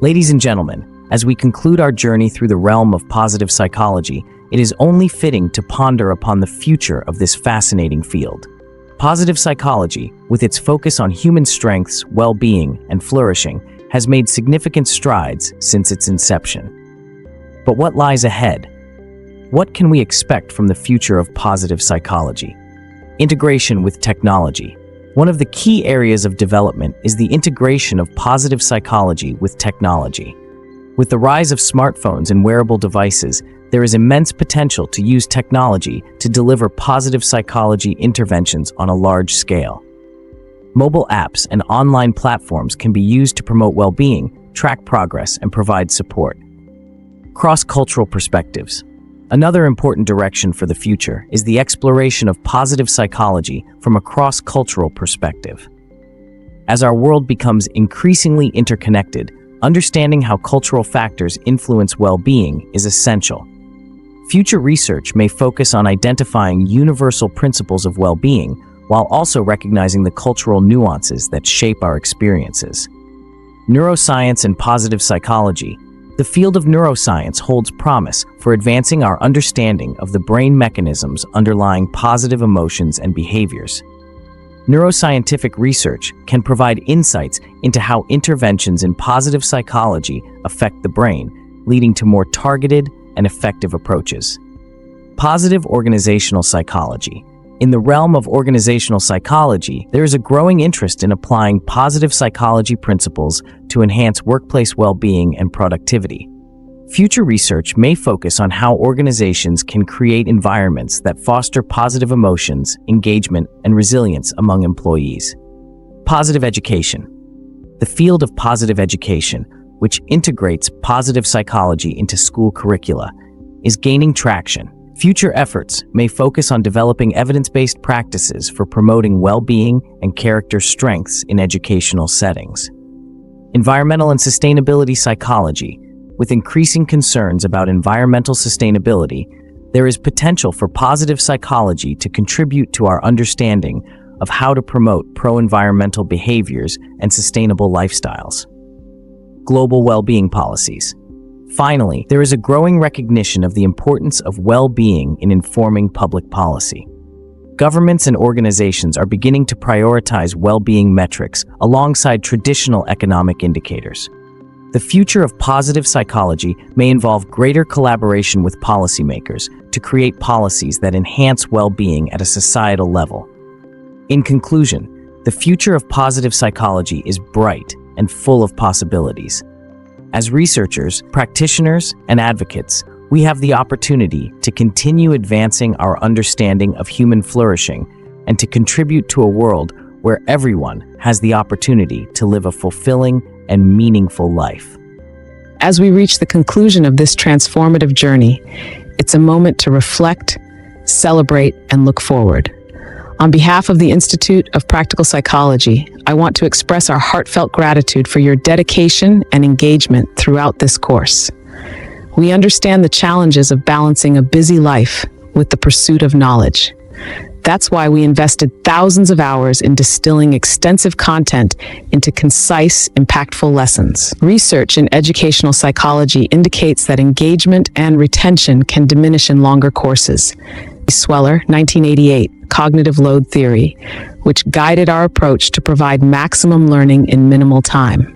Ladies and gentlemen, as we conclude our journey through the realm of positive psychology, it is only fitting to ponder upon the future of this fascinating field. Positive psychology, with its focus on human strengths, well-being, and flourishing, has made significant strides since its inception. But what lies ahead? What can we expect from the future of positive psychology? Integration with technology. One of the key areas of development is the integration of positive psychology with technology. With the rise of smartphones and wearable devices, there is immense potential to use technology to deliver positive psychology interventions on a large scale. Mobile apps and online platforms can be used to promote well-being, track progress, and provide support. Cross-cultural perspectives. Another important direction for the future is the exploration of positive psychology from a cross-cultural perspective. As our world becomes increasingly interconnected, understanding how cultural factors influence well-being is essential. Future research may focus on identifying universal principles of well-being while also recognizing the cultural nuances that shape our experiences. Neuroscience and positive psychology. The field of neuroscience holds promise for advancing our understanding of the brain mechanisms underlying positive emotions and behaviors. Neuroscientific research can provide insights into how interventions in positive psychology affect the brain, leading to more targeted and effective approaches. Positive organizational psychology. In the realm of organizational psychology, there is a growing interest in applying positive psychology principles to enhance workplace well-being and productivity. Future research may focus on how organizations can create environments that foster positive emotions, engagement, and resilience among employees. Positive education. The field of positive education, which integrates positive psychology into school curricula, is gaining traction. Future efforts may focus on developing evidence-based practices for promoting well-being and character strengths in educational settings. Environmental and sustainability psychology. With increasing concerns about environmental sustainability, there is potential for positive psychology to contribute to our understanding of how to promote pro-environmental behaviors and sustainable lifestyles. Global well-being policies. Finally, there is a growing recognition of the importance of well-being in informing public policy. Governments and organizations are beginning to prioritize well-being metrics alongside traditional economic indicators. The future of positive psychology may involve greater collaboration with policymakers to create policies that enhance well-being at a societal level. In conclusion, the future of positive psychology is bright and full of possibilities. As researchers, practitioners, and advocates, we have the opportunity to continue advancing our understanding of human flourishing and to contribute to a world where everyone has the opportunity to live a fulfilling and meaningful life. As we reach the conclusion of this transformative journey, it's a moment to reflect, celebrate, and look forward. On behalf of the Institute of Practical Psychology, I want to express our heartfelt gratitude for your dedication and engagement throughout this course. We understand the challenges of balancing a busy life with the pursuit of knowledge. That's why we invested thousands of hours in distilling extensive content into concise, impactful lessons. Research in educational psychology indicates that engagement and retention can diminish in longer courses. Sweller, 1988, Cognitive Load Theory, which guided our approach to provide maximum learning in minimal time.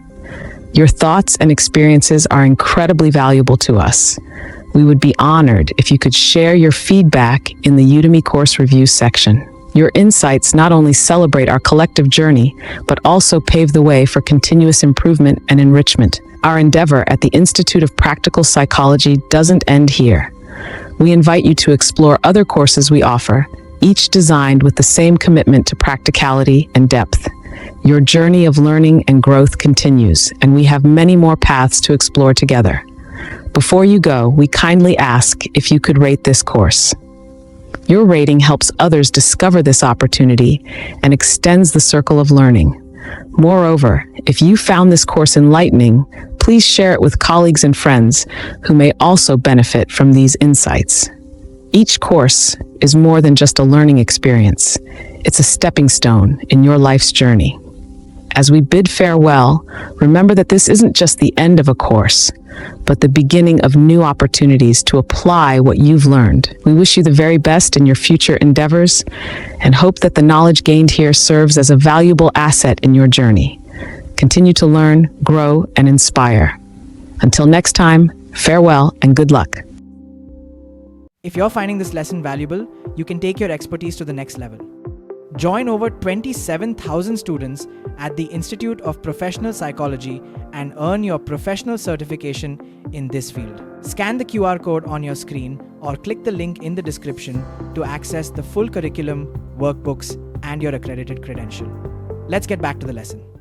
Your thoughts and experiences are incredibly valuable to us. We would be honored if you could share your feedback in the Udemy course review section. Your insights not only celebrate our collective journey, but also pave the way for continuous improvement and enrichment. Our endeavor at the Institute of Practical Psychology doesn't end here. We invite you to explore other courses we offer, each designed with the same commitment to practicality and depth. Your journey of learning and growth continues, and we have many more paths to explore together. Before you go, we kindly ask if you could rate this course. Your rating helps others discover this opportunity and extends the circle of learning. Moreover, if you found this course enlightening, please share it with colleagues and friends who may also benefit from these insights. Each course is more than just a learning experience. It's a stepping stone in your life's journey. As we bid farewell, remember that this isn't just the end of a course, but the beginning of new opportunities to apply what you've learned. We wish you the very best in your future endeavors and hope that the knowledge gained here serves as a valuable asset in your journey. Continue to learn, grow, and inspire. Until next time, farewell and good luck. If you're finding this lesson valuable, you can take your expertise to the next level. Join over 27,000 students at the Institute of Professional Psychology and earn your professional certification in this field. Scan the QR code on your screen or click the link in the description to access the full curriculum, workbooks, and your accredited credential. Let's get back to the lesson.